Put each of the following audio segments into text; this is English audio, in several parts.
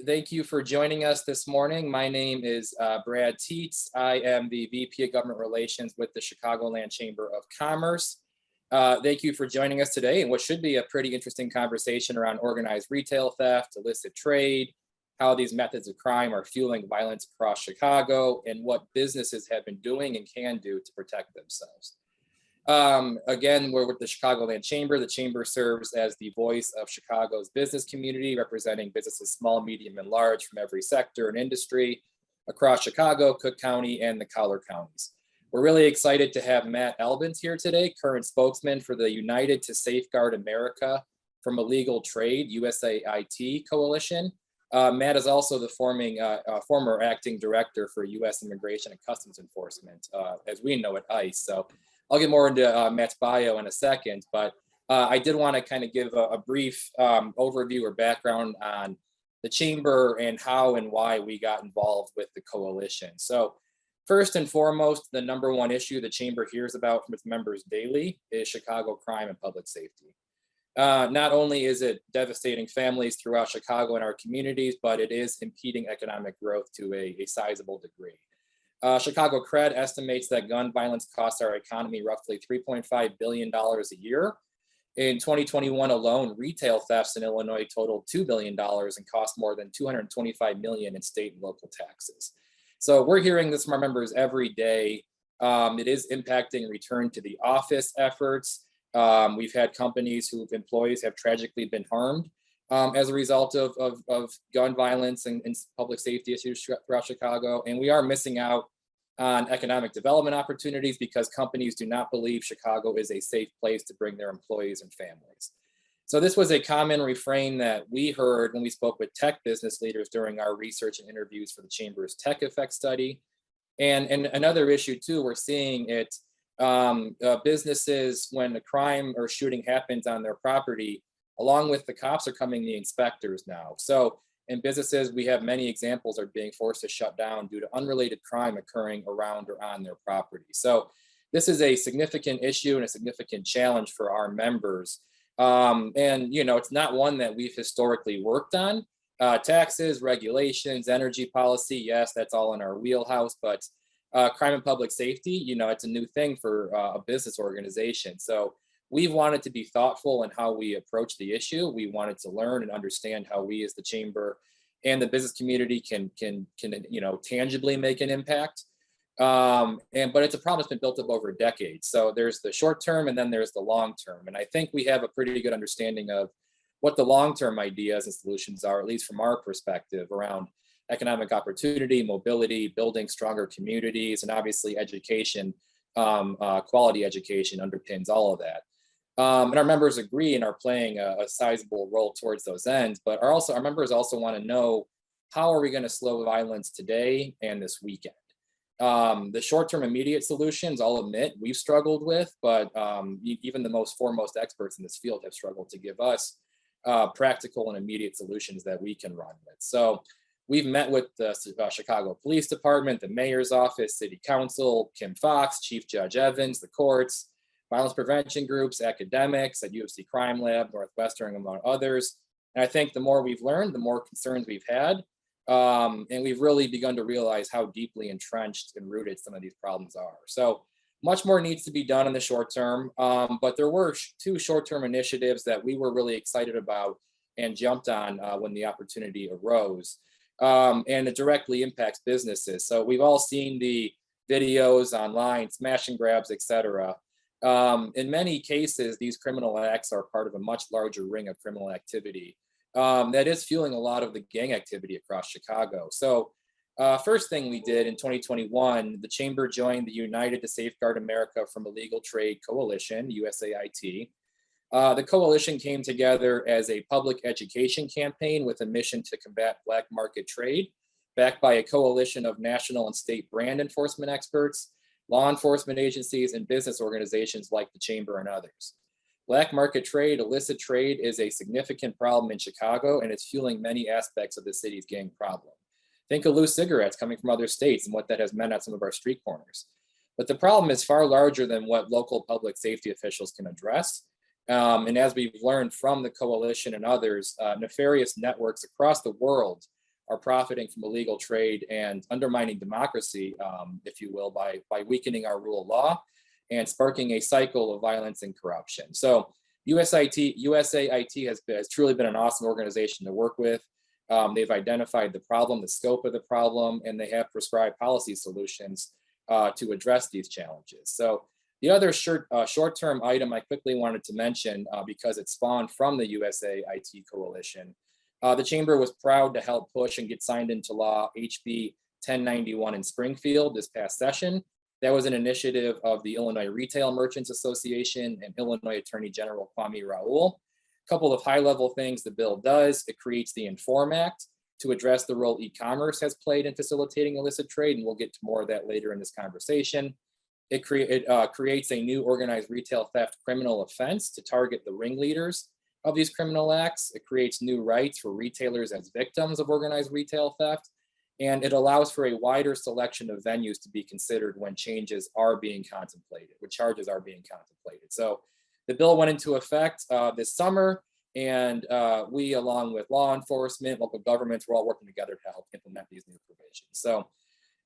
Thank you for joining us this morning. My name is Brad Teets. I am the VP of Government Relations with the Chicagoland Chamber of Commerce. Thank you for joining us today in what should be a pretty interesting conversation around organized retail theft, illicit trade, how these methods of crime are fueling violence across Chicago, and what businesses have been doing and can do to protect themselves. Again, we're with the Chicagoland Chamber. The Chamber serves as the voice of Chicago's business community, representing businesses small, medium, and large from every sector and industry across Chicago, Cook County, and the Collier counties. We're really excited to have Matt Albans here today, current spokesman for the United to Safeguard America from Illegal Trade, USAIT coalition. Matt is also the former acting director for U.S. Immigration and Customs Enforcement, as we know at ICE. So I'll get more into Matt's bio in a second, but I did want to kind of give a brief overview or background on the Chamber and how and why we got involved with the coalition. So first and foremost, the number one issue the Chamber hears about from its members daily is Chicago crime and public safety. Not only is it devastating families throughout Chicago and our communities, but it is impeding economic growth to a sizable degree. Chicago Cred estimates that gun violence costs our economy roughly $3.5 billion a year. In 2021 alone, retail thefts in Illinois totaled $2 billion and cost more than $225 million in state and local taxes. So we're hearing this from our members every day. It is impacting return to the office efforts. We've had companies whose employees have tragically been harmed as a result of gun violence and public safety issues throughout Chicago. And we are missing out on economic development opportunities because companies do not believe Chicago is a safe place to bring their employees and families. So this was a common refrain that we heard when we spoke with tech business leaders during our research and interviews for the Chamber's Tech Effect study. And another issue too, we're seeing it, businesses, when a crime or shooting happens on their property, along with the cops are coming the inspectors now. So in businesses, we have many examples are being forced to shut down due to unrelated crime occurring around or on their property. So this is a significant issue and a significant challenge for our members. And, you know, it's not one that we've historically worked on. Taxes, regulations, energy policy, yes, that's all in our wheelhouse, but crime and public safety, you know, it's a new thing for a business organization. So we've wanted to be thoughtful in how we approach the issue. We wanted to learn and understand how we as the Chamber and the business community can you know, tangibly make an impact. But it's a problem that's been built up over decades. So there's the short term and then there's the long term. And I think we have a pretty good understanding of what the long-term ideas and solutions are, at least from our perspective, around economic opportunity, mobility, building stronger communities, and obviously education, quality education underpins all of that. And our members agree and are playing a sizable role towards those ends, but our members also want to know, how are we going to slow violence today and this weekend? The short-term immediate solutions, I'll admit, we've struggled with, but even the most foremost experts in this field have struggled to give us practical and immediate solutions that we can run with. So we've met with the Chicago Police Department, the Mayor's Office, City Council, Kim Fox, Chief Judge Evans, the courts, violence prevention groups, academics at UFC Crime Lab, Northwestern, among others. And I think the more we've learned, the more concerns we've had. And we've really begun to realize how deeply entrenched and rooted some of these problems are. So much more needs to be done in the short term. But there were two short-term initiatives that we were really excited about and jumped on when the opportunity arose. And it directly impacts businesses. So we've all seen the videos online, smash and grabs, et cetera. In many cases, these criminal acts are part of a much larger ring of criminal activity that is fueling a lot of the gang activity across Chicago. So first thing we did in 2021, the Chamber joined the United to Safeguard America from Illegal Trade Coalition, USAIT. The coalition came together as a public education campaign with a mission to combat black market trade, backed by a coalition of national and state brand enforcement experts, law enforcement agencies, and business organizations like the Chamber and others. Black market trade, illicit trade, is a significant problem in Chicago, and it's fueling many aspects of the city's gang problem. Think of loose cigarettes coming from other states and what that has meant at some of our street corners. But the problem is far larger than what local public safety officials can address. And as we've learned from the coalition and others, nefarious networks across the world are profiting from illegal trade and undermining democracy, if you will, by weakening our rule of law and sparking a cycle of violence and corruption. So USAIT has truly been an awesome organization to work with. They've identified the problem, the scope of the problem, and they have prescribed policy solutions to address these challenges. So the other short-term item I quickly wanted to mention, because it spawned from the USAIT coalition, the Chamber was proud to help push and get signed into law HB 1091 in Springfield this past session. That was an initiative of the Illinois Retail Merchants Association and Illinois Attorney General Kwame Raoul. A couple of high-level things the bill does: it creates the Inform Act to address the role e-commerce has played in facilitating illicit trade, and we'll get to more of that later in this conversation. It creates a new organized retail theft criminal offense to target the ringleaders of these criminal acts. It creates new rights for retailers as victims of organized retail theft. And it allows for a wider selection of venues to be considered when changes are being contemplated, when charges are being contemplated. So the bill went into effect this summer, and we, along with law enforcement, local governments, we're all working together to help implement these new provisions. So,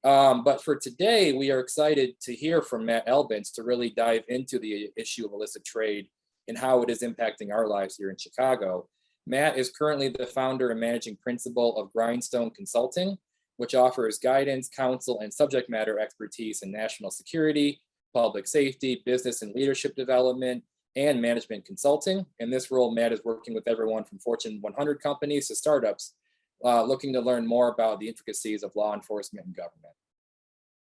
but for today, we are excited to hear from Matt Elbins to really dive into the issue of illicit trade and how it is impacting our lives here in Chicago. Matt is currently the founder and managing principal of Grindstone Consulting, which offers guidance, counsel, and subject matter expertise in national security, public safety, business and leadership development, and management consulting. In this role, Matt is working with everyone from Fortune 100 companies to startups, looking to learn more about the intricacies of law enforcement and government.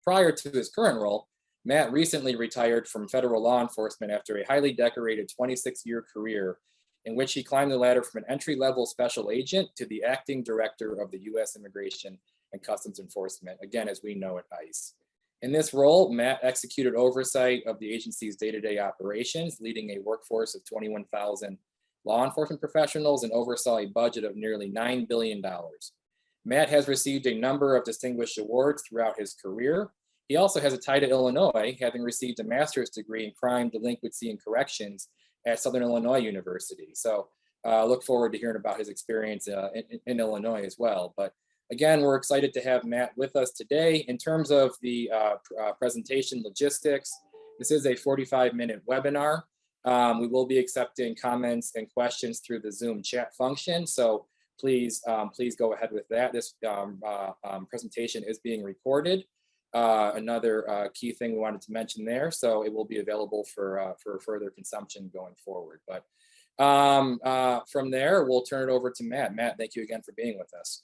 Prior to his current role, Matt recently retired from federal law enforcement after a highly decorated 26-year career in which he climbed the ladder from an entry-level special agent to the acting director of the U.S. Immigration and Customs Enforcement, again, as we know at ICE. In this role, Matt executed oversight of the agency's day-to-day operations, leading a workforce of 21,000 law enforcement professionals and oversaw a budget of nearly $9 billion. Matt has received a number of distinguished awards throughout his career. He also has a tie to Illinois, having received a master's degree in crime, delinquency, and corrections at Southern Illinois University. So look forward to hearing about his experience in Illinois as well. But again, we're excited to have Matt with us today. In terms of the presentation logistics, this is a 45-minute webinar. We will be accepting comments and questions through the Zoom chat function. So please go ahead with that. This presentation is being recorded. Another key thing we wanted to mention there. So it will be available for further consumption going forward. But from there, we'll turn it over to Matt. Matt, thank you again for being with us.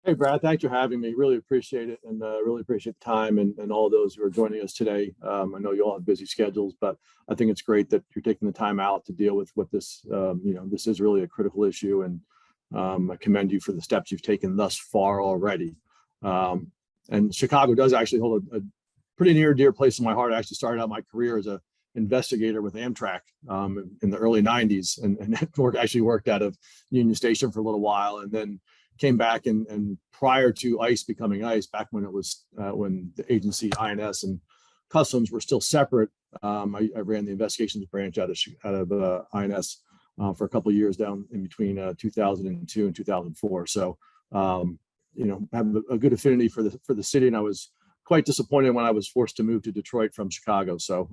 Hey, Brad, thanks for having me. Really appreciate it, and really appreciate the time and all those who are joining us today. I know you all have busy schedules, but I think it's great that you're taking the time out to deal with what this, this is really a critical issue, and I commend you for the steps you've taken thus far already. And Chicago does actually hold a pretty near and dear place in my heart. I actually started out my career as an investigator with Amtrak in the early 90s, and actually worked out of Union Station for a little while, and then came back and prior to ICE becoming ICE, back when it was when the agency INS and Customs were still separate, I ran the investigations branch out of INS for a couple of years down in between 2002 and 2004. So have a good affinity for the city, and I was quite disappointed when I was forced to move to Detroit from Chicago. So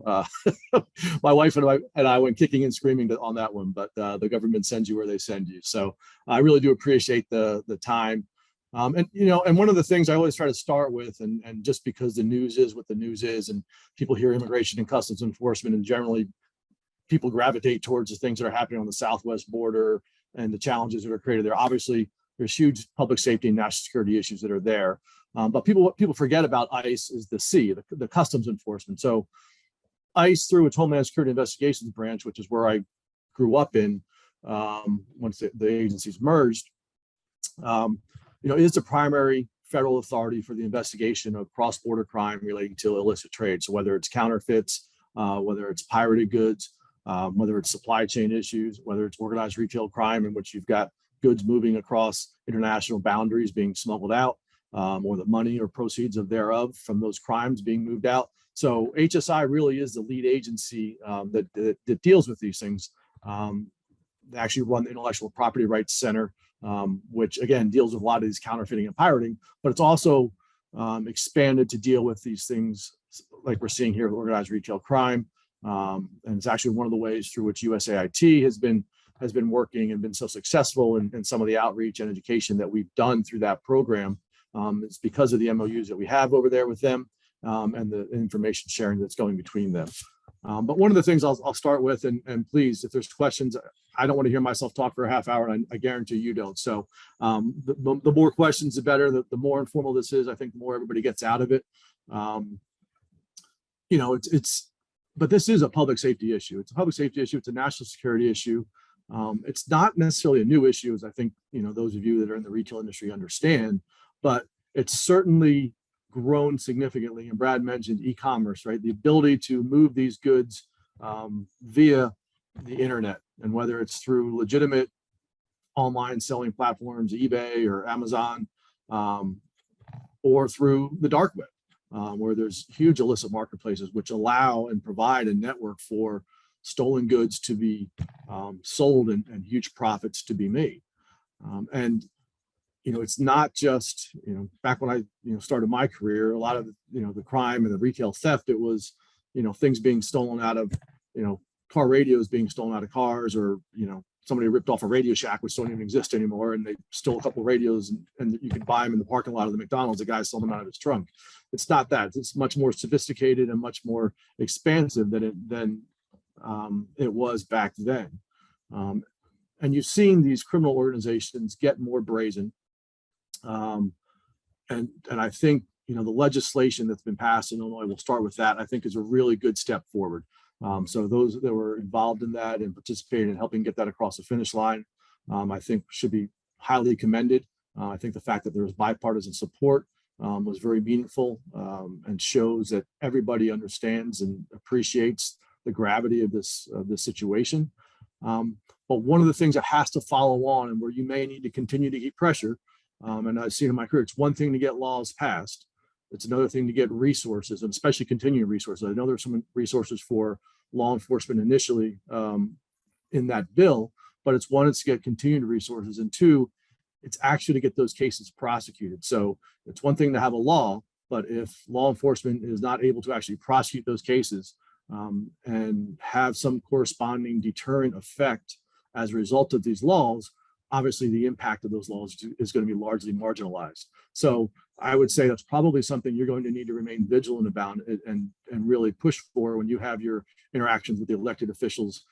my wife and I went kicking and screaming on that one, but the government sends you where they send you. So I really do appreciate the time. And one of the things I always try to start with, and just because the news is what the news is, and people hear immigration and customs enforcement, and generally people gravitate towards the things that are happening on the southwest border and the challenges that are created there. Obviously, there's huge public safety and national security issues that are there. But what people forget about ICE is the C, the customs enforcement. So ICE, through its Homeland Security Investigations branch, which is where I grew up in once the agencies merged, is the primary federal authority for the investigation of cross-border crime relating to illicit trade. So whether it's counterfeits, whether it's pirated goods, whether it's supply chain issues, whether it's organized retail crime in which you've got goods moving across international boundaries being smuggled out, or the money or proceeds thereof from those crimes being moved out. So HSI really is the lead agency that deals with these things. They actually run the Intellectual Property Rights Center which again deals with a lot of these counterfeiting and pirating, but it's also expanded to deal with these things like we're seeing here with organized retail crime. And it's actually one of the ways through which USAIT has been working and been so successful in some of the outreach and education that we've done through that program. It's because of the MOUs that we have over there with them and the information sharing that's going between them. But one of the things I'll start with, and please, if there's questions, I don't want to hear myself talk for a half hour, and I guarantee you don't. So the more questions, the better. The more informal this is, I think the more everybody gets out of it. You know, but this is a public safety issue. It's a public safety issue. It's a national security issue. It's not necessarily a new issue, as I think, you know, those of you that are in the retail industry understand, but it's certainly grown significantly. And Brad mentioned e-commerce, right? The ability to move these goods via the internet, and whether it's through legitimate online selling platforms, eBay or Amazon, or through the dark web, where there's huge illicit marketplaces which allow and provide a network for stolen goods to be sold and huge profits to be made. And you know, it's not just, you know, back when I, started my career, a lot of, the crime and the retail theft, it was, things being stolen out of, car radios being stolen out of cars, or, somebody ripped off a Radio Shack, which don't even exist anymore, and they stole a couple of radios and you could buy them in the parking lot of the McDonald's. The guy sold them out of his trunk. It's not that. It's much more sophisticated and much more expansive than it was back then. And you've seen these criminal organizations get more brazen. And I think, the legislation that's been passed in Illinois, we'll start with that, I think is a really good step forward. So those that were involved in that and participated in helping get that across the finish line, I think should be highly commended. I think the fact that there was bipartisan support was very meaningful, and shows that everybody understands and appreciates the gravity of this situation. But one of the things that has to follow on, and where you may need to continue to keep pressure, and I've seen in my career, it's one thing to get laws passed. It's another thing to get resources, and especially continuing resources. I know there's some resources for law enforcement initially in that bill, but it's one, it's to get continued resources, and two, it's actually to get those cases prosecuted. So it's one thing to have a law, but if law enforcement is not able to actually prosecute those cases and have some corresponding deterrent effect as a result of these laws, obviously the impact of those laws is going to be largely marginalized. So I would say that's probably something you're going to need to remain vigilant about and really push for when you have your interactions with the elected officials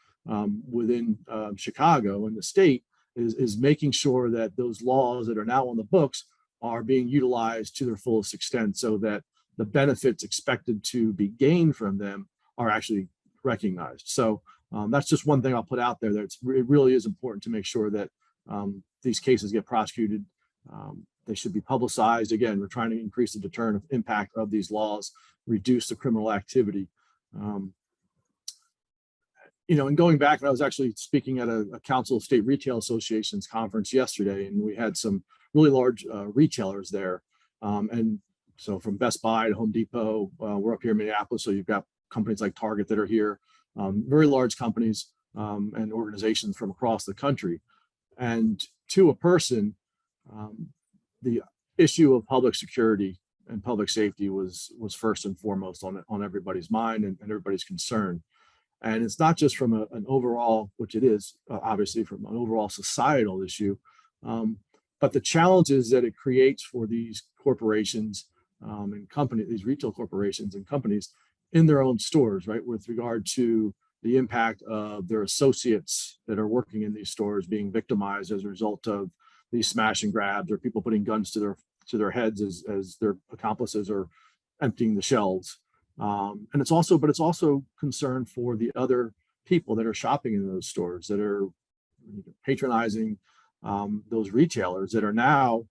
within Chicago and the state, is making sure that those laws that are now on the books are being utilized to their fullest extent, so that the benefits expected to be gained from them are actually recognized. So that's just one thing I'll put out there, that it really is important to make sure that these cases get prosecuted. They should be publicized. Again, we're trying to increase the deterrent impact of these laws, reduce the criminal activity. And going back, and I was actually speaking at a Council of State Retail Associations conference yesterday, and we had some really large retailers there. And so from Best Buy to Home Depot, we're up here in Minneapolis, so you've got companies like Target that are here, very large companies and organizations from across the country. And to a person, the issue of public security and public safety was first and foremost on everybody's mind and everybody's concern. And it's not just from an overall, which it is obviously from an overall societal issue, but the challenges that it creates for these corporations and companies, these retail corporations and companies in their own stores, right, with regard to the impact of their associates that are working in these stores being victimized as a result of these smash and grabs, or people putting guns to their heads as their accomplices are emptying the shelves. And it's also concern for the other people that are shopping in those stores, that are patronizing those retailers, that are now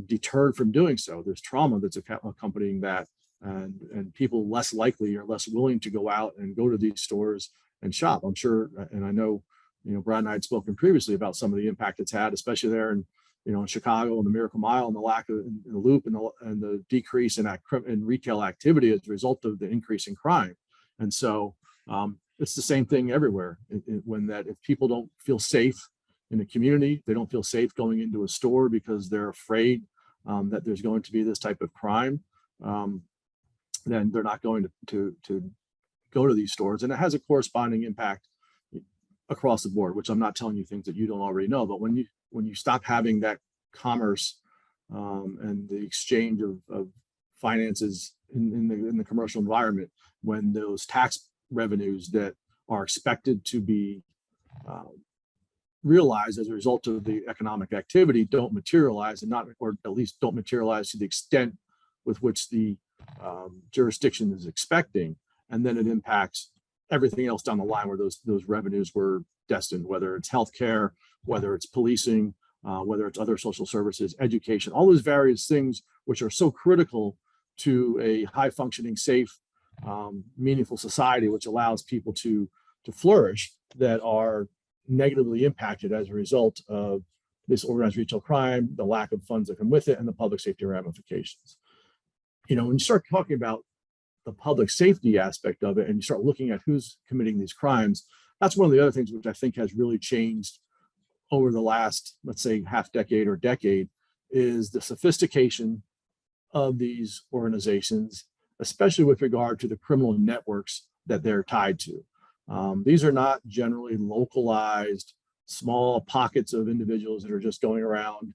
deterred from doing so. There's trauma that's accompanying that, and people less likely or less willing to go out and go to these stores and shop. I'm sure, and I know, Brad and I had spoken previously about some of the impact it's had, especially there in Chicago and the Miracle Mile, and the lack of in the Loop, and the decrease in retail activity as a result of the increase in crime. And so it's the same thing everywhere. If people don't feel safe in the community. They don't feel safe going into a store because they're afraid that there's going to be this type of crime. Then they're not going to go to these stores, and it has a corresponding impact across the board. Which I'm not telling you things that you don't already know, but when you stop having that commerce and the exchange of finances in the commercial environment, when those tax revenues that are expected to be realized as a result of the economic activity don't materialize, and not, or at least don't materialize to the extent with which the jurisdiction is expecting, and then it impacts everything else down the line where those revenues were destined, whether it's healthcare, whether it's policing, whether it's other social services, education, all those various things which are so critical to a high functioning, safe, meaningful society, which allows people to flourish, that are negatively impacted as a result of this organized retail crime, the lack of funds that come with it, and the public safety ramifications. When you start talking about the public safety aspect of it, and you start looking at who's committing these crimes, that's one of the other things which I think has really changed over the last, let's say, half decade or decade, is the sophistication of these organizations, especially with regard to the criminal networks that they're tied to. These are not generally localized, small pockets of individuals that are just going around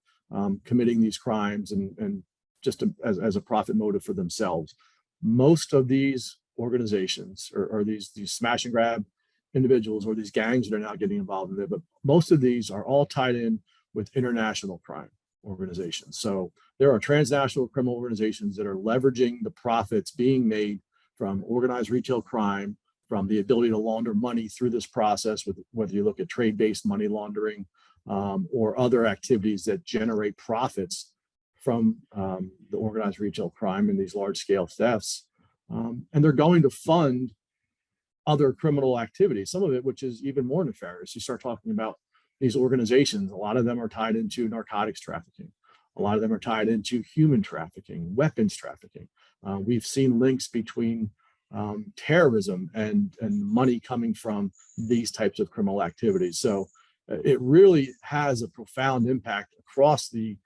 committing these crimes and just as a profit motive for themselves. Most of these organizations, or these smash and grab individuals, or these gangs that are now getting involved in it, but most of these are all tied in with international crime organizations. So there are transnational criminal organizations that are leveraging the profits being made from organized retail crime, from the ability to launder money through this process, with whether you look at trade-based money laundering or other activities that generate profits from the organized retail crime and these large-scale thefts. And they're going to fund other criminal activities, some of it which is even more nefarious. You start talking about these organizations, a lot of them are tied into narcotics trafficking. A lot of them are tied into human trafficking, weapons trafficking. We've seen links between terrorism and money coming from these types of criminal activities. So it really has a profound impact across the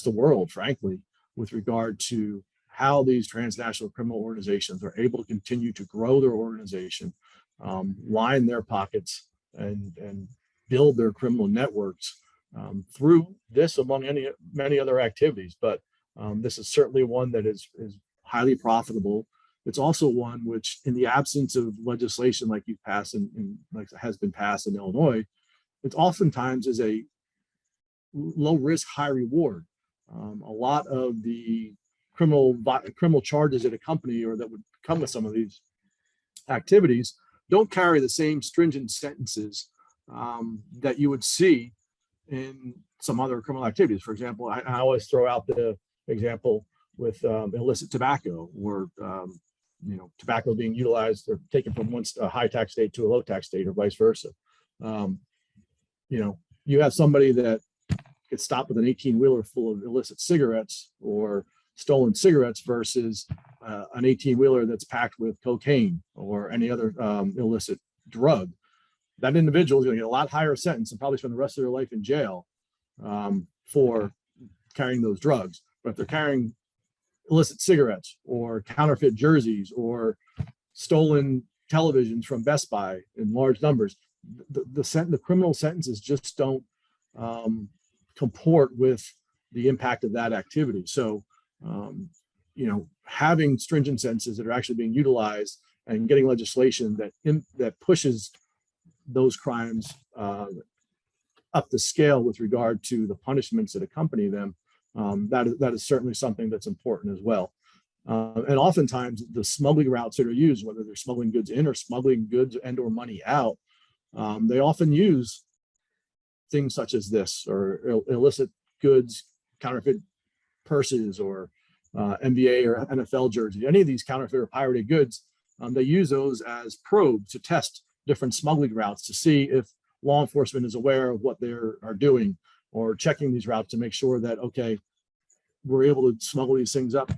world, frankly, with regard to how these transnational criminal organizations are able to continue to grow their organization, line their pockets, and build their criminal networks through this, among many other activities. But this is certainly one that is highly profitable. It's also one which, in the absence of legislation like you've passed like has been passed in Illinois, it's oftentimes is a low risk, high reward. A lot of the criminal charges that accompany or that would come with some of these activities don't carry the same stringent sentences that you would see in some other criminal activities. For example, I always throw out the example with illicit tobacco, where tobacco being utilized or taken from a high tax state to a low tax state, or vice versa. You have somebody that gets stopped with an 18-wheeler full of illicit cigarettes or stolen cigarettes versus an 18-wheeler that's packed with cocaine or any other illicit drug. That individual is going to get a lot higher sentence and probably spend the rest of their life in jail for carrying those drugs. But if they're carrying illicit cigarettes or counterfeit jerseys or stolen televisions from Best Buy in large numbers, the criminal sentences just don't comport with the impact of that activity. So, having stringent sentences that are actually being utilized and getting legislation that pushes those crimes up the scale with regard to the punishments that accompany them, that is certainly something that's important as well. And oftentimes the smuggling routes that are used, whether they're smuggling goods in or smuggling goods and or money out, they often use things such as this, or illicit goods, counterfeit purses, or NBA or NFL jersey, any of these counterfeit or pirated goods. They use those as probes to test different smuggling routes to see if law enforcement is aware of what they are doing, or checking these routes to make sure that, okay, we're able to smuggle these things up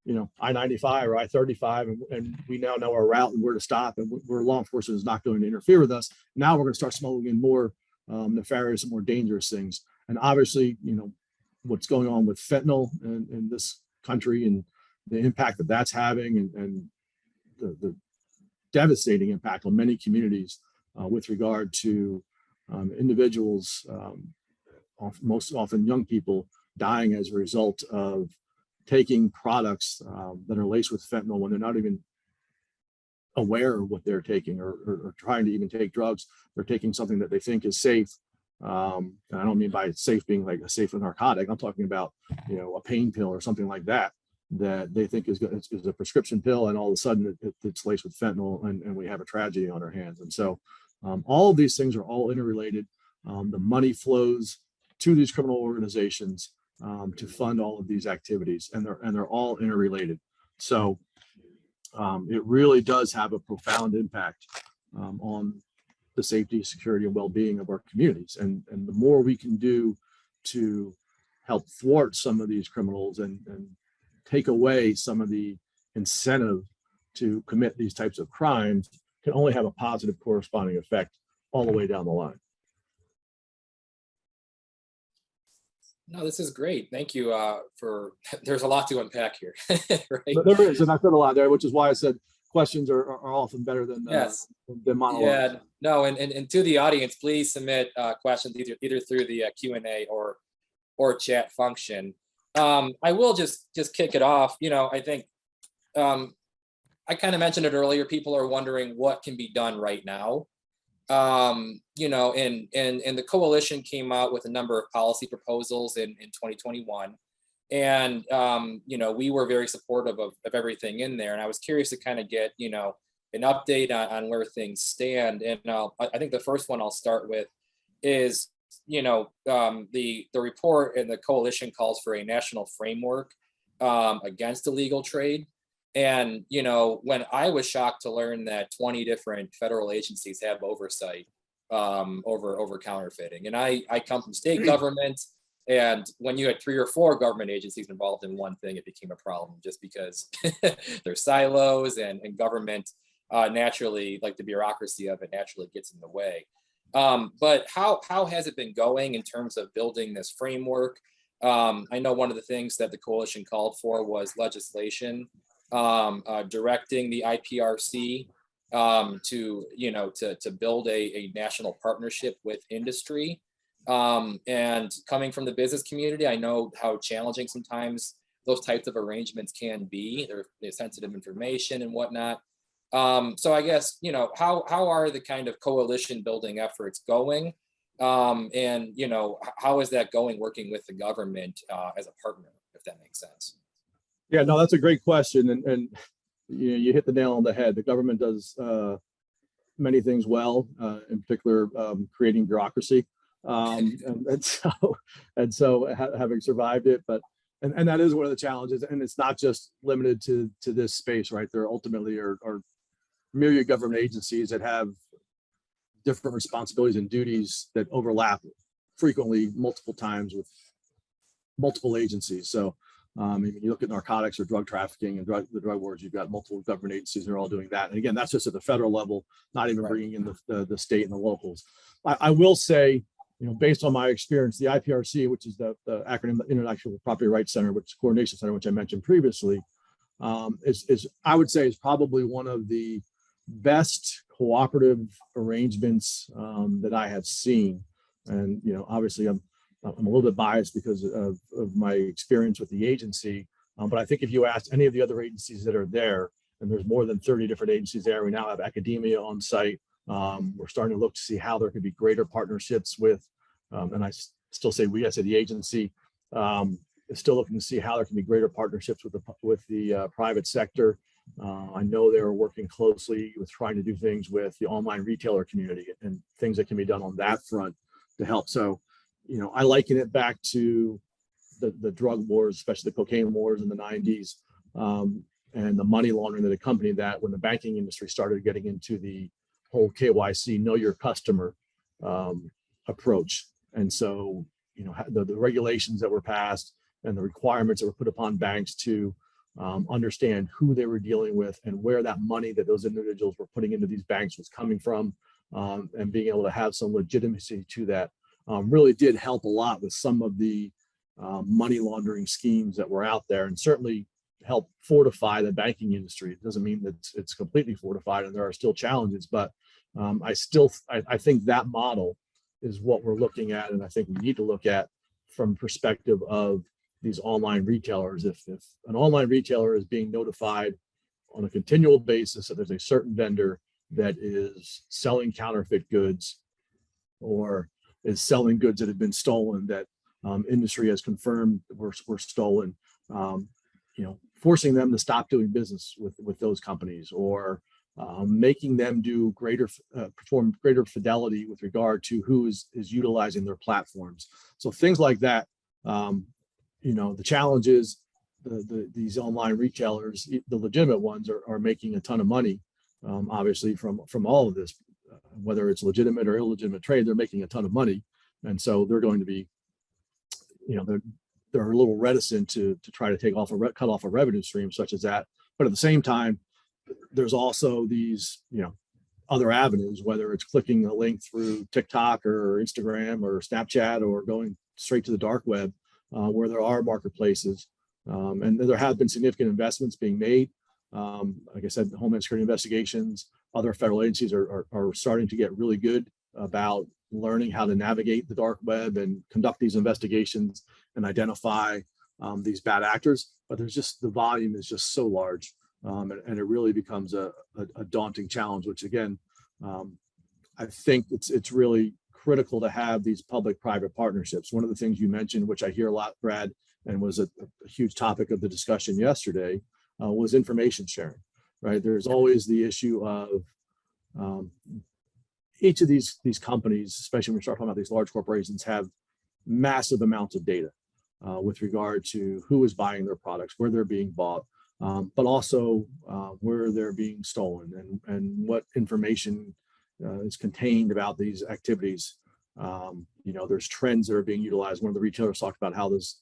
I-95 or I-35, and we now know our route and where to stop, and where law enforcement is not going to interfere with us. Now we're going to start smuggling in more nefarious and more dangerous things. And obviously, what's going on with fentanyl in this country and the impact that that's having, and the devastating impact on many communities with regard to individuals, most often young people, dying as a result of taking products that are laced with fentanyl when they're not even aware of what they're taking, or trying to even take drugs. They're taking something that they think is safe. And I don't mean by safe being like a safe narcotic. I'm talking about, a pain pill or something like that they think is a prescription pill, and all of a sudden it's laced with fentanyl, and we have a tragedy on our hands. And so all of these things are all interrelated. The money flows to these criminal organizations to fund all of these activities, and they're all interrelated. So it really does have a profound impact on the safety, security, and well-being of our communities. And the more we can do to help thwart some of these criminals and take away some of the incentive to commit these types of crimes, can only have a positive corresponding effect all the way down the line. No, this is great. Thank you for, there's a lot to unpack here. Right? There is, and I said a lot there, which is why I said questions are often better than monologues. Yeah, no, and to the audience, please submit questions either through the Q&A or chat function. I will just kick it off. I think I kind of mentioned it earlier. People are wondering what can be done right now. And the coalition came out with a number of policy proposals in 2021. And, we were very supportive of everything in there. And I was curious to kind of get, an update on where things stand. And I think the first one I'll start with is, the report and the coalition calls for a national framework against illegal trade. And, when I was shocked to learn that 20 different federal agencies have oversight over counterfeiting. And I come from state government. And when you had 3 or 4 government agencies involved in one thing, it became a problem, just because there's silos, and government naturally, like the bureaucracy of it, naturally gets in the way. But how has it been going in terms of building this framework? I know one of the things that the coalition called for was legislation directing the IPRC to build a national partnership with industry. And coming from the business community, I know how challenging sometimes those types of arrangements can be. They're sensitive information and whatnot. So I guess, how are the kind of coalition building efforts going? And, how is that going, working with the government as a partner, if that makes sense? Yeah, no, that's a great question. And you hit the nail on the head. The government does many things well, in particular, creating bureaucracy. And so having survived it, and that is one of the challenges. And it's not just limited to this space, right? There ultimately are myriad government agencies that have different responsibilities and duties that overlap frequently multiple times with multiple agencies. So if you look at narcotics or drug trafficking and the drug wars, you've got multiple government agencies that are all doing that. And again, that's just at the federal level, not even bringing in the state and the locals. I will say, based on my experience, the IPRC, which is the acronym, the Intellectual Property Rights Center, which is Coordination Center, which I mentioned previously, is I would say is probably one of the best cooperative arrangements that I have seen. And obviously I'm a little bit biased because of my experience with the agency, but I think if you ask any of the other agencies that are there, and there's more than 30 different agencies there, we now have academia on site. We're starting to look to see how there could be greater partnerships with, and I still say we, I say the agency is still looking to see how there can be greater partnerships with the private sector. I know they're working closely with trying to do things with the online retailer community and things that can be done on that front to help. So, I liken it back to the drug wars, especially the cocaine wars in the 90s, and the money laundering that accompanied that when the banking industry started getting into the whole KYC, know your customer approach. And so, the regulations that were passed and the requirements that were put upon banks to understand who they were dealing with and where that money that those individuals were putting into these banks was coming from, and being able to have some legitimacy to that really did help a lot with some of the money laundering schemes that were out there, and certainly help fortify the banking industry. It doesn't mean that it's completely fortified and there are still challenges, but I think that model is what we're looking at, and I think we need to look at from perspective of these online retailers. If an online retailer is being notified on a continual basis that there's a certain vendor that is selling counterfeit goods or is selling goods that have been stolen, that industry has confirmed were stolen, forcing them to stop doing business with those companies, or making them do perform greater fidelity with regard to who is utilizing their platforms. So things like that. The challenge is these online retailers, the legitimate ones, are making a ton of money, obviously from all of this, whether it's legitimate or illegitimate trade. They're making a ton of money, and so they're going to be, they're a little reticent to try to cut off a revenue stream such as that. But at the same time, there's also these other avenues, whether it's clicking a link through TikTok or Instagram or Snapchat, or going straight to the dark web, where there are marketplaces, and there have been significant investments being made. Like I said, Homeland Security investigations, other federal agencies are starting to get really good about learning how to navigate the dark web and conduct these investigations and identify these bad actors. But the volume is just so large, and it really becomes a daunting challenge, which again, I think it's really critical to have these public-private partnerships. One of the things you mentioned, which I hear a lot, Brad, and was a huge topic of the discussion yesterday, was information sharing, right? There's always the issue of each of these companies, especially when we start talking about these large corporations, have massive amounts of data with regard to who is buying their products, where they're being bought, but also where they're being stolen, and what information is contained about these activities. There's trends that are being utilized. One of the retailers talked about how this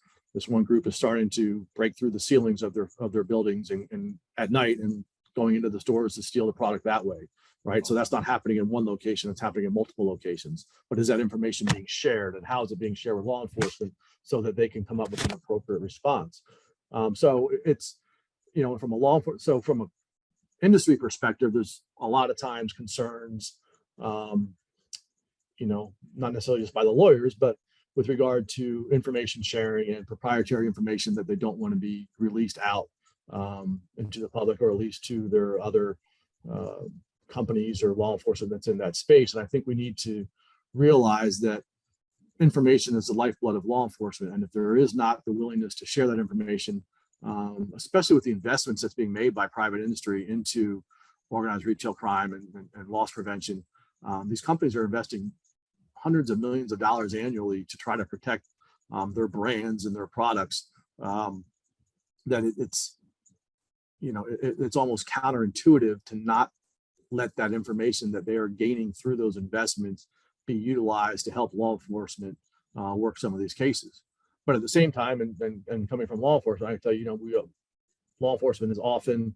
one group is starting to break through the ceilings of their buildings and at night and going into the stores to steal the product that way, right? So that's not happening in one location, it's happening in multiple locations. But is that information being shared, and how is it being shared with law enforcement so that they can come up with an appropriate response? So it's, from an industry perspective, there's a lot of times concerns, not necessarily just by the lawyers, but with regard to information sharing and proprietary information that they don't want to be released out into the public, or at least to their other companies or law enforcement that's in that space. And I think we need to realize that information is the lifeblood of law enforcement. And if there is not the willingness to share that information, especially with the investments that's being made by private industry into organized retail crime and loss prevention, these companies are investing hundreds of millions of dollars annually to try to protect their brands and their products. That it's almost counterintuitive to not let that information that they are gaining through those investments be utilized to help law enforcement work some of these cases. But at the same time, and coming from law enforcement, I can tell you, law enforcement is often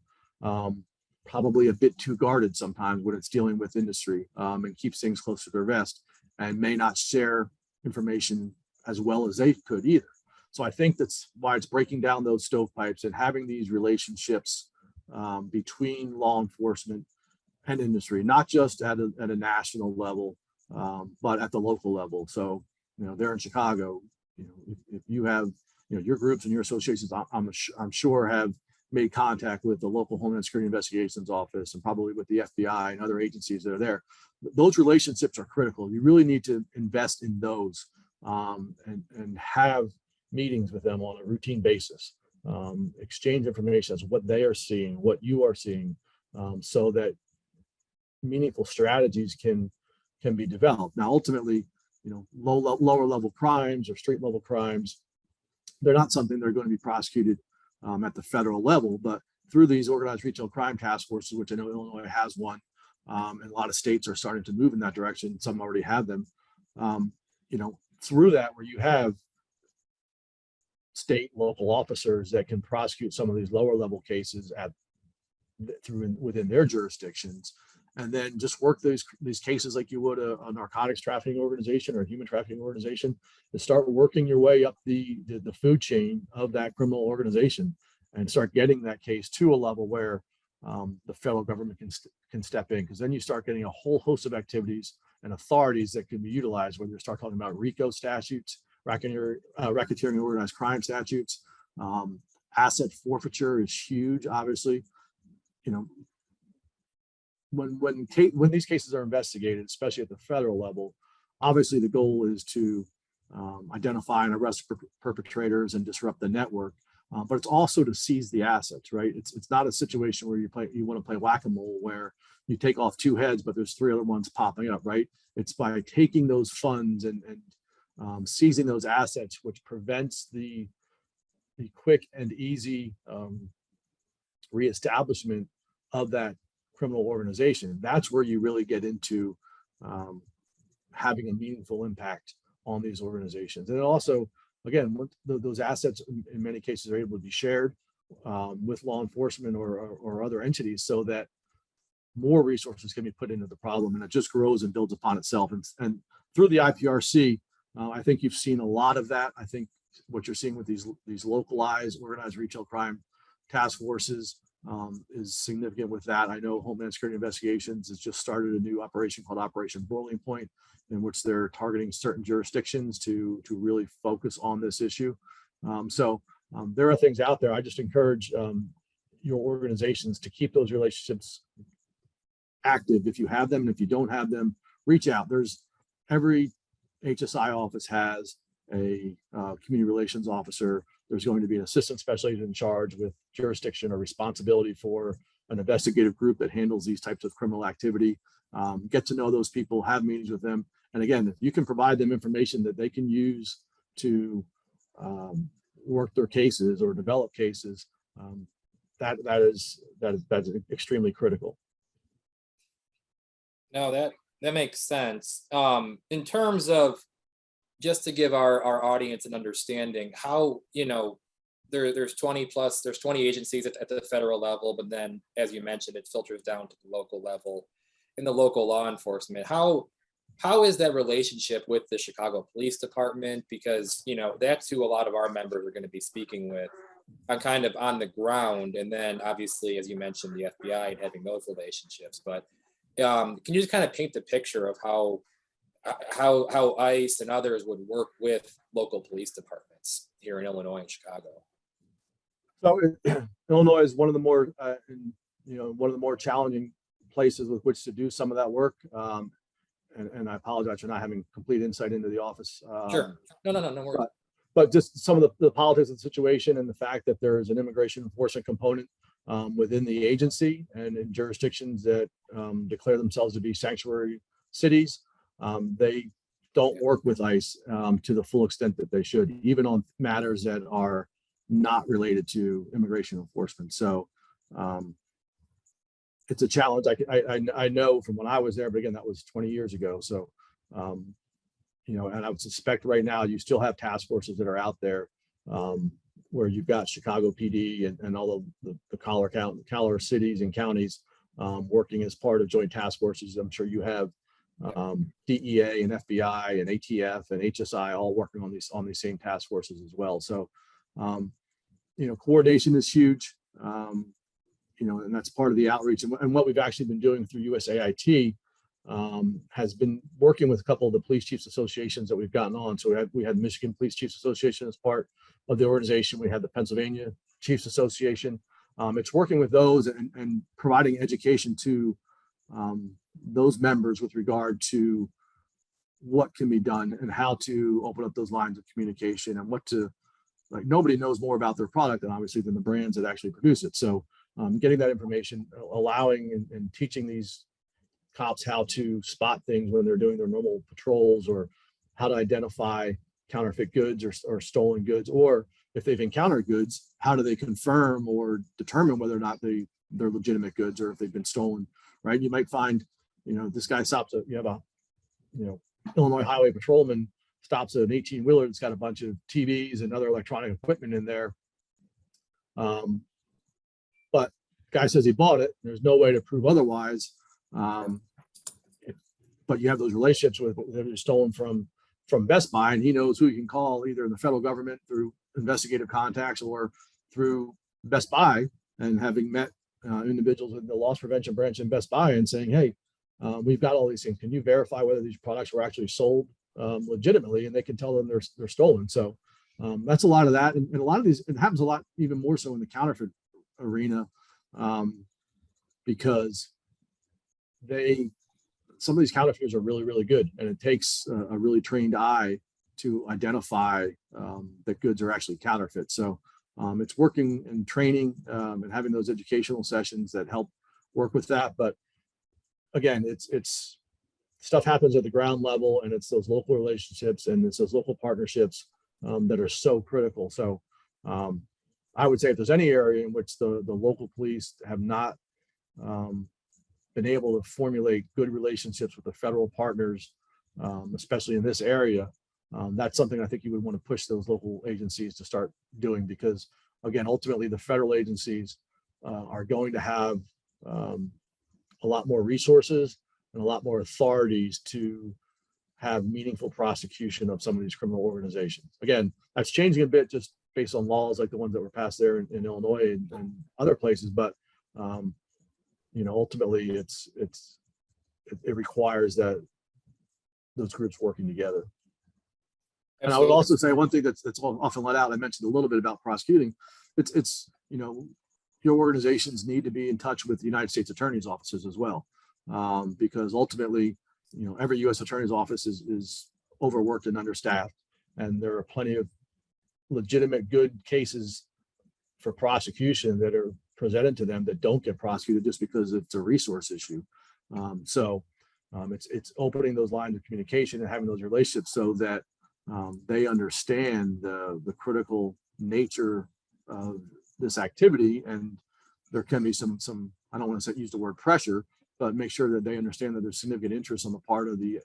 probably a bit too guarded sometimes when it's dealing with industry, and keeps things close to their vest, and may not share information as well as they could either. So I think that's why it's breaking down those stovepipes and having these relationships between law enforcement and industry, not just at a national level, but at the local level. So, there in Chicago, if you have, your groups and your associations, I'm sure have made contact with the local Homeland Security Investigations Office, and probably with the FBI and other agencies that are there. Those relationships are critical. You really need to invest in those, and have meetings with them on a routine basis, exchange information as what they are seeing, what you are seeing, so that meaningful strategies can be developed. Now, ultimately, lower level crimes or street level crimes, they're not something that are going to be prosecuted at the federal level, but through these organized retail crime task forces, which I know Illinois has one, and a lot of states are starting to move in that direction. Some already have them. Through that, where you have state and local officers that can prosecute some of these lower level cases within their jurisdictions, and then just work these cases like you would a narcotics trafficking organization or a human trafficking organization, and start working your way up the food chain of that criminal organization, and start getting that case to a level where the federal government can step in, because then you start getting a whole host of activities and authorities that can be utilized, when you start talking about RICO statutes, racketeering and organized crime statutes. Asset forfeiture is huge, obviously. You know, when these cases are investigated, especially at the federal level, obviously the goal is to identify and arrest perpetrators and disrupt the network. But it's also to seize the assets, right? It's not a situation where you want to play whack-a-mole where you take off two heads, but there's three other ones popping up, right? It's by taking those funds and seizing those assets, which prevents the quick and easy reestablishment of that criminal organization. That's where you really get into having a meaningful impact on these organizations. And also, again, those assets in many cases are able to be shared with law enforcement or other entities, so that more resources can be put into the problem, and it just grows and builds upon itself. And through the IPRC, I think you've seen a lot of that. I think what you're seeing with these localized organized retail crime task forces is significant with that. I know Homeland Security Investigations has just started a new operation called Operation Boiling Point, in which they're targeting certain jurisdictions to really focus on this issue. So there are things out there. I just encourage your organizations to keep those relationships active if you have them, and if you don't have them, reach out. Every HSI office has a community relations officer. There's going to be an assistant special agent in charge with jurisdiction or responsibility for an investigative group that handles these types of criminal activity. Get to know those people, have meetings with them. And again, if you can provide them information that they can use to work their cases or develop cases, that's extremely critical. No, that makes sense. In terms of, just to give our audience an understanding, how, there's 20 agencies at the federal level, but then, as you mentioned, it filters down to the local level in the local law enforcement. How is that relationship with the Chicago Police Department? Because, that's who a lot of our members are going to be speaking with kind of on the ground. And then obviously, as you mentioned, the FBI and having those relationships. But can you just kind of paint the picture of how ICE and others would work with local police departments here in Illinois and Chicago? So Illinois is one of the more challenging places with which to do some of that work. And I apologize for not having complete insight into the office. Sure. No worries. But just some of the politics of the situation, and the fact that there is an immigration enforcement component within the agency and in jurisdictions that declare themselves to be sanctuary cities. They don't work with ICE to the full extent that they should, even on matters that are not related to immigration enforcement. So it's a challenge. I know from when I was there, but again, that was 20 years ago. So, and I would suspect right now you still have task forces that are out there where you've got Chicago PD and all the collar cities and counties working as part of joint task forces. I'm sure you have DEA and FBI and ATF and HSI all working on these same task forces as well. So, coordination is huge. And that's part of the outreach. And what we've actually been doing through USAIT has been working with a couple of the police chiefs associations that we've gotten on. So we had Michigan Police Chiefs Association as part of the organization. We had the Pennsylvania Chiefs Association. It's working with those and providing education to those members with regard to what can be done and how to open up those lines of communication, and nobody knows more about their product than the brands that actually produce it. So getting that information, allowing and teaching these cops how to spot things when they're doing their normal patrols, or how to identify counterfeit goods or stolen goods, or if they've encountered goods, how do they confirm or determine whether or not they're legitimate goods or if they've been stolen, right? You might find, this guy stops you have a, Illinois highway patrolman stops an 18-wheeler that's got a bunch of TVs and other electronic equipment in there. But guy says he bought it. There's no way to prove otherwise. But you have those relationships with that are stolen from Best Buy, and he knows who he can call either in the federal government through investigative contacts or through Best Buy, and having met individuals in the loss prevention branch in Best Buy and saying, hey, we've got all these things. Can you verify whether these products were actually sold legitimately? And they can tell them they're stolen. So that's a lot of that. And a lot of these, it happens a lot, even more so in the counterfeit arena, because some of these counterfeiters are really, really good. And it takes a really trained eye to identify that goods are actually counterfeit. So it's working and training and having those educational sessions that help work with that. But again, it's stuff happens at the ground level, and it's those local relationships and it's those local partnerships that are so critical. So I would say if there's any area in which the local police have not been able to formulate good relationships with the federal partners, especially in this area, that's something I think you would want to push those local agencies to start doing, because again, ultimately the federal agencies are going to have a lot more resources and a lot more authorities to have meaningful prosecution of some of these criminal organizations. Again, that's changing a bit just based on laws like the ones that were passed there in Illinois and other places, but ultimately it requires that those groups working together. Absolutely. And I would also say one thing that's often let out, I mentioned a little bit about prosecuting. It's your organizations need to be in touch with the United States Attorney's offices as well, because ultimately, every U.S. Attorney's office is overworked and understaffed, and there are plenty of legitimate good cases for prosecution that are presented to them that don't get prosecuted just because it's a resource issue. It's opening those lines of communication and having those relationships so that they understand the critical nature of this activity, and there can be some I don't want to use the word pressure, but make sure that they understand that there's significant interest on the part of the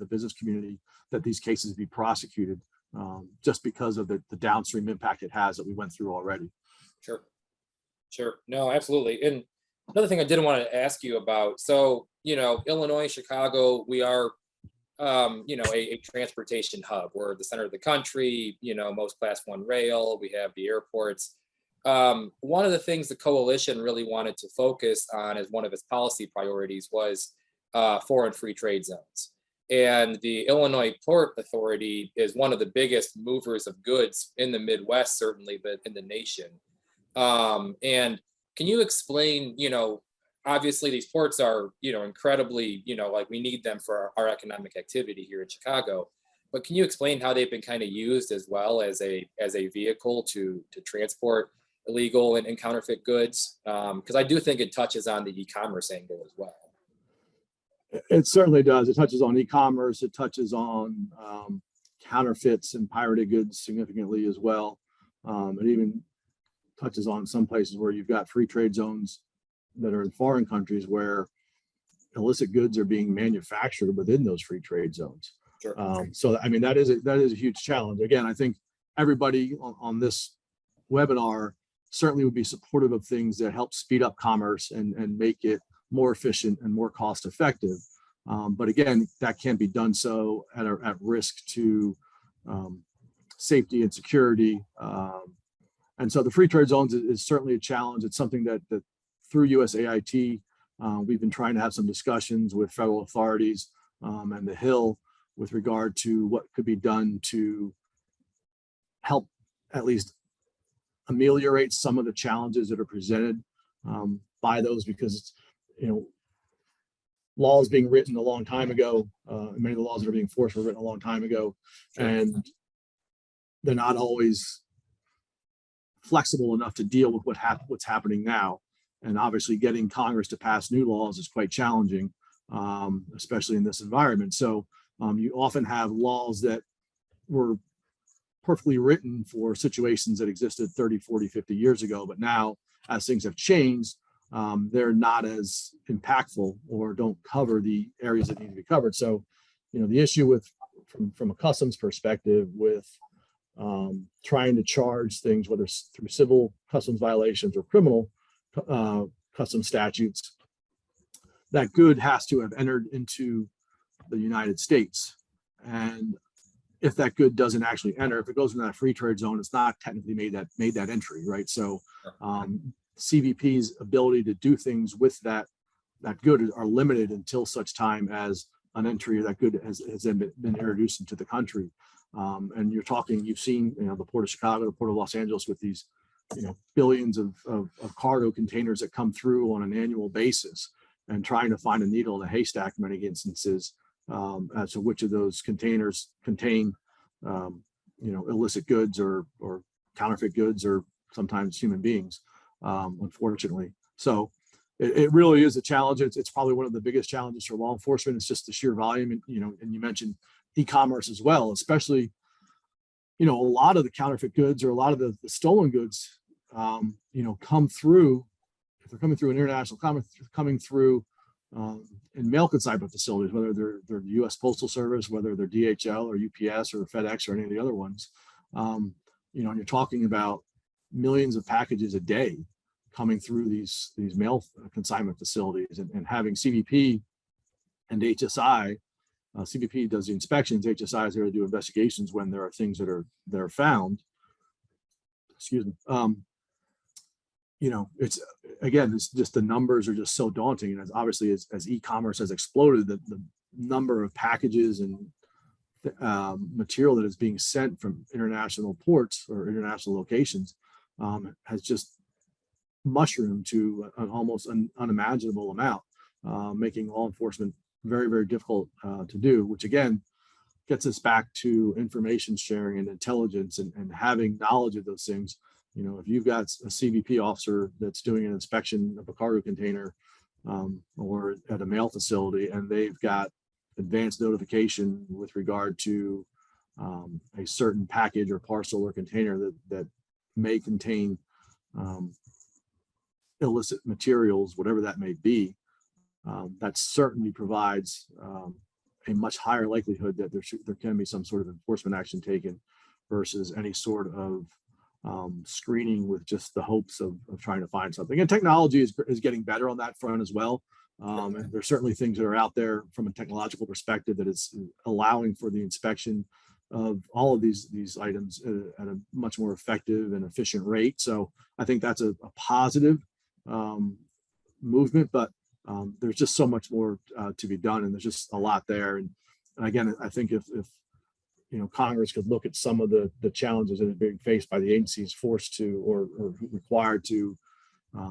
business community that these cases be prosecuted, just because of the downstream impact it has that we went through already. Sure. No, absolutely. And another thing I did want to ask you about, so, Illinois, Chicago, we are, a transportation hub. We're the center of the country, most class 1 rail, we have the airports. One of the things the coalition really wanted to focus on as one of its policy priorities was foreign free trade zones. And the Illinois Port Authority is one of the biggest movers of goods in the Midwest, certainly, but in the nation. And can you explain, obviously these ports are, incredibly, like we need them for our economic activity here in Chicago, but can you explain how they've been kind of used as well as a vehicle to transport illegal and counterfeit goods? Because I do think it touches on the e-commerce angle as well. It certainly does. It touches on e-commerce. It touches on counterfeits and pirated goods significantly as well. It even touches on some places where you've got free trade zones that are in foreign countries where illicit goods are being manufactured within those free trade zones. Sure. So, I mean, that is a huge challenge. Again, I think everybody on this webinar certainly would be supportive of things that help speed up commerce and make it more efficient and more cost effective. But again, that can't be done so at risk to safety and security. And so the free trade zones is certainly a challenge. It's something that through USAIT, we've been trying to have some discussions with federal authorities and the Hill with regard to what could be done to help at least ameliorate some of the challenges that are presented by those, because laws being written a long time ago, many of the laws that are being enforced were written a long time ago, and they're not always flexible enough to deal with what's happening now. And obviously getting Congress to pass new laws is quite challenging, especially in this environment. So you often have laws that were perfectly written for situations that existed 30, 40, 50 years ago. But now, as things have changed, they're not as impactful or don't cover the areas that need to be covered. So, the issue with from a customs perspective with trying to charge things, whether it's through civil customs violations or criminal customs statutes, that good has to have entered into the United States. And if that good doesn't actually enter, if it goes into that free trade zone, it's not technically made that entry, right? So CBP's ability to do things with that good are limited until such time as an entry of that good has been introduced into the country. And you've seen, the Port of Chicago, the Port of Los Angeles with these, billions of cargo containers that come through on an annual basis, and trying to find a needle in a haystack in many instances as to which of those containers contain, illicit goods or counterfeit goods, or sometimes human beings, unfortunately. So it really is a challenge. It's probably one of the biggest challenges for law enforcement. It's just the sheer volume, and you mentioned e-commerce as well, especially, a lot of the counterfeit goods or a lot of the stolen goods, come through, if they're coming through an international commerce, coming through in mail consignment facilities, whether they're the U.S. Postal Service, whether they're DHL or UPS or FedEx or any of the other ones, and you're talking about millions of packages a day coming through these mail consignment facilities, and having CBP and HSI. CBP does the inspections. HSI is there to do investigations when there are things that are found. Excuse me. It's just the numbers are just so daunting, and obviously as e-commerce has exploded, the number of packages and material that is being sent from international ports or international locations has just mushroomed to an almost unimaginable amount, making law enforcement very, very difficult to do, which again gets us back to information sharing and intelligence and having knowledge of those things. If you've got a CBP officer that's doing an inspection of a cargo container or at a mail facility, and they've got advanced notification with regard to a certain package or parcel or container that may contain illicit materials, whatever that may be, that certainly provides a much higher likelihood that there can be some sort of enforcement action taken versus any sort of screening with just the hopes of trying to find something. And technology is getting better on that front as well. And there's certainly things that are out there from a technological perspective that is allowing for the inspection of all of these items at a much more effective and efficient rate. So I think that's a positive movement, but there's just so much more to be done, and there's just a lot there. And again, I think if Congress could look at some of the challenges that are being faced by the agencies forced to or required to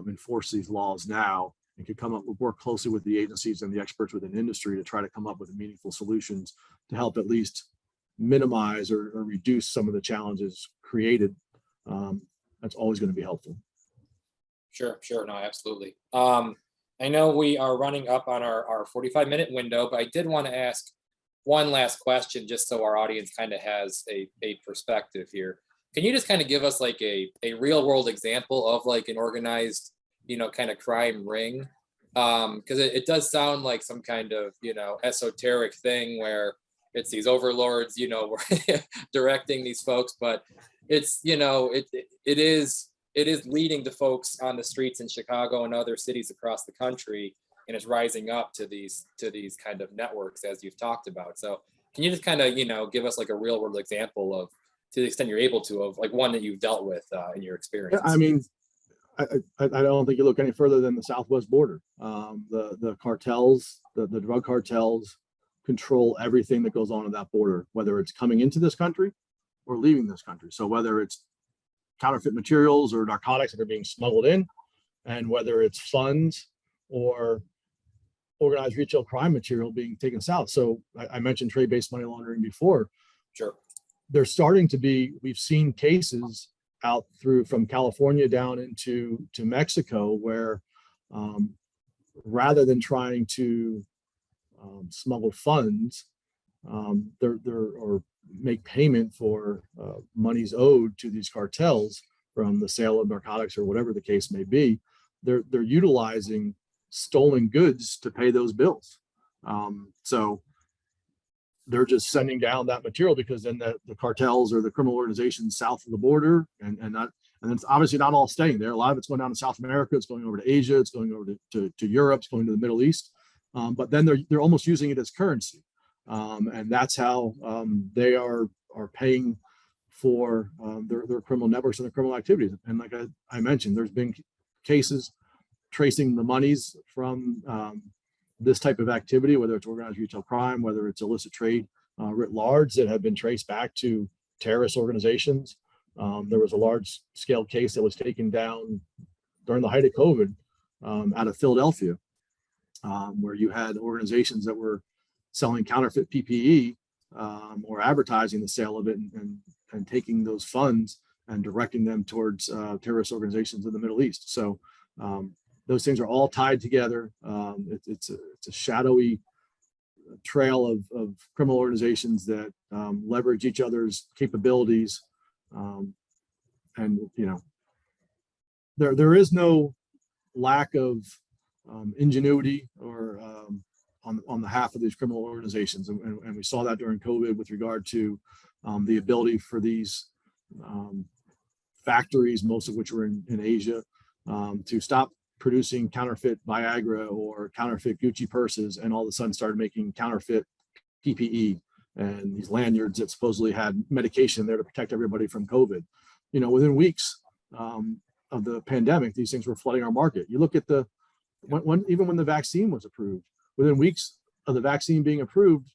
enforce these laws now, and could work closely with the agencies and the experts within industry to try to come up with meaningful solutions to help at least minimize or reduce some of the challenges created, that's always going to be helpful. Sure. No, absolutely. I know we are running up on our 45-minute window, but I did want to ask one last question just so our audience kind of has a perspective here. Can you just kind of give us like a real world example of like an organized, kind of crime ring? Because it does sound like some kind of, esoteric thing where it's these overlords, directing these folks, but it's, it is leading to folks on the streets in Chicago and other cities across the country, and it's rising up to these kind of networks as you've talked about. So can you just kind of, give us like a real world example of, to the extent you're able to, of like one that you've dealt with in your experience? Yeah, I mean, I don't think you look any further than the Southwest border. The cartels, the drug cartels control everything that goes on at that border, whether it's coming into this country or leaving this country. So whether it's counterfeit materials or narcotics that are being smuggled in, and whether it's funds or organized retail crime material being taken south. So I mentioned trade-based money laundering before. Sure. There's starting to be, we've seen cases out through from California down into Mexico where rather than trying to smuggle funds or make payment for monies owed to these cartels from the sale of narcotics or whatever the case may be, they're utilizing stolen goods to pay those bills. So they're just sending down that material because then the cartels or the criminal organizations south of the border and it's obviously not all staying there. A lot of it's going down to South America, it's going over to Asia, it's going over to Europe, it's going to the Middle East. But then they're almost using it as currency. And that's how they are paying for their criminal networks and their criminal activities. And like I mentioned, there's been cases tracing the monies from this type of activity, whether it's organized retail crime, whether it's illicit trade writ large, that have been traced back to terrorist organizations. There was a large scale case that was taken down during the height of COVID out of Philadelphia, where you had organizations that were selling counterfeit PPE or advertising the sale of it and taking those funds and directing them towards terrorist organizations in the Middle East. So those things are all tied together. It's a shadowy trail of criminal organizations that leverage each other's capabilities. And there is no lack of ingenuity or on the half of these criminal organizations, and we saw that during COVID with regard to the ability for these factories, most of which were in Asia, to stop producing counterfeit Viagra or counterfeit Gucci purses, and all of a sudden started making counterfeit PPE and these lanyards that supposedly had medication there to protect everybody from COVID. Within weeks of the pandemic, these things were flooding our market. You look at even when the vaccine was approved, within weeks of the vaccine being approved,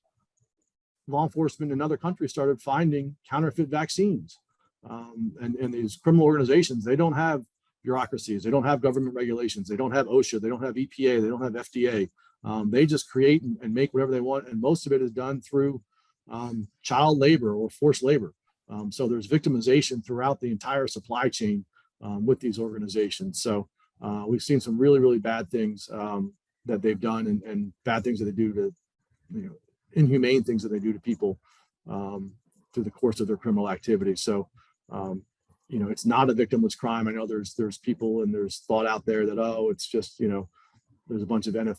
law enforcement in other countries started finding counterfeit vaccines. And these criminal organizations, they don't have bureaucracies, they don't have government regulations, they don't have OSHA, they don't have EPA, they don't have FDA. They just create and make whatever they want, and most of it is done through child labor or forced labor. So there's victimization throughout the entire supply chain with these organizations. So we've seen some really, really bad things that they've done, and bad things that they do to, inhumane things that they do to people through the course of their criminal activity. So, it's not a victimless crime. I know there's people and there's thought out there that, it's just, there's a bunch of and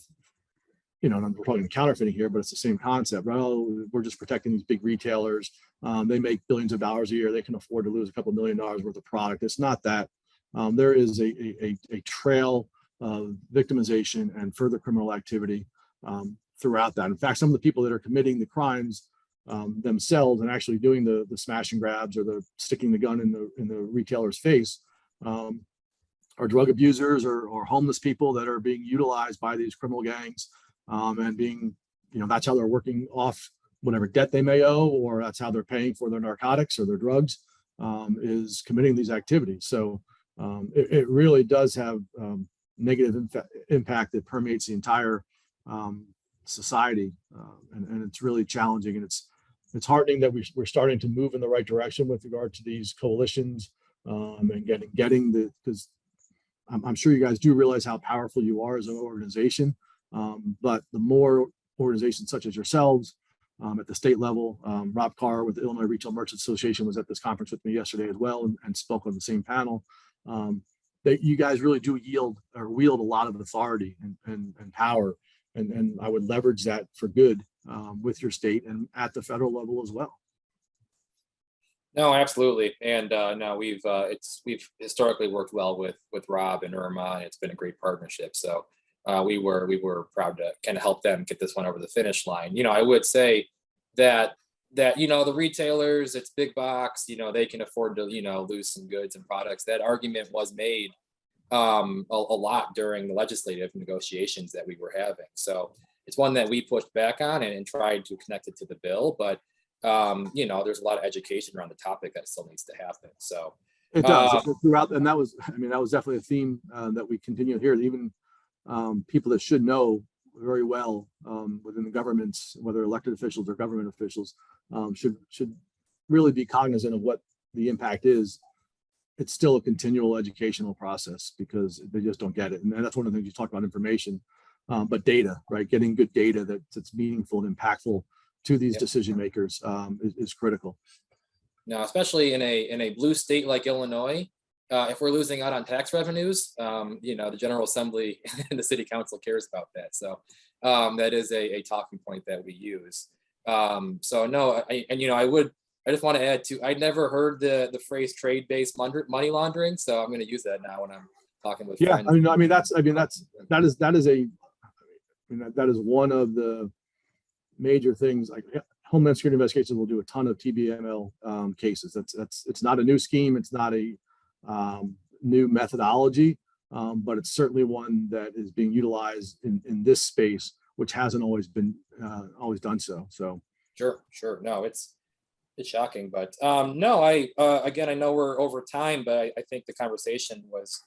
we're talking counterfeiting here, but it's the same concept. We're just protecting these big retailers. They make billions of dollars a year. They can afford to lose a couple $1 million worth of product. It's not that. There is a trail of victimization and further criminal activity throughout that. In fact, some of the people that are committing the crimes themselves and actually doing the smash and grabs or the sticking the gun in the retailer's face are drug abusers or homeless people that are being utilized by these criminal gangs and being, that's how they're working off whatever debt they may owe, or that's how they're paying for their narcotics or their drugs, is committing these activities. So it really does have negative impact that permeates the entire society, and it's really challenging, and it's heartening that we're starting to move in the right direction with regard to these coalitions and getting because I'm sure you guys do realize how powerful you are as an organization, but the more organizations such as yourselves at the state level, Rob Carr with the Illinois Retail Merchants Association was at this conference with me yesterday as well and spoke on the same panel. That you guys really do wield a lot of authority and power, and I would leverage that for good with your state and at the federal level as well. No, absolutely, and no, we've historically worked well with Rob and Irma, and it's been a great partnership. So we were proud to kind of help them get this one over the finish line. I would say that the retailers, it's big box, they can afford to lose some goods and products. That argument was made a lot during the legislative negotiations that we were having. So it's one that we pushed back on and tried to connect it to the bill, but there's a lot of education around the topic that still needs to happen. So it does throughout, and that was definitely a theme that we continue here. Even people that should know very well within the governments, whether elected officials or government officials, should really be cognizant of what the impact is. It's still a continual educational process because they just don't get it. And that's one of the things you talk about, information, but data, right? Getting good data that's meaningful and impactful to these decision makers is critical. Now, especially in a blue state like Illinois, if we're losing out on tax revenues, the General Assembly and the City Council cares about that. So that is a talking point that we use. So no, and I just want to add to, I'd never heard the phrase trade-based money laundering, so I'm going to use that now when I'm talking with Yeah, friends. that is one of the major things. Like Homeland Security Investigations will do a ton of TBML cases. It's not a new scheme. It's not a new methodology, but it's certainly one that is being utilized in this space, which hasn't always done so. So Sure. No, it's shocking, but no, again, I know we're over time, but I think the conversation was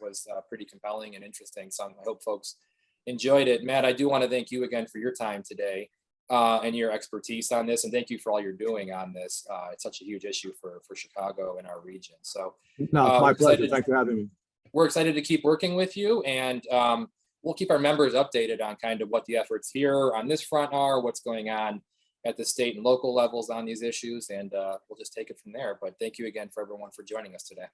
pretty compelling and interesting. So I hope folks enjoyed it. Matt, I do want to thank you again for your time today and your expertise on this, and thank you for all you're doing on this. It's such a huge issue for Chicago and our region. So no, it's my pleasure. excited, Thanks for having me. we're excited to keep working with you, and we'll keep our members updated on kind of what the efforts here on this front are, what's going on at the state and local levels on these issues, and we'll just take it from there. But thank you again for everyone for joining us today.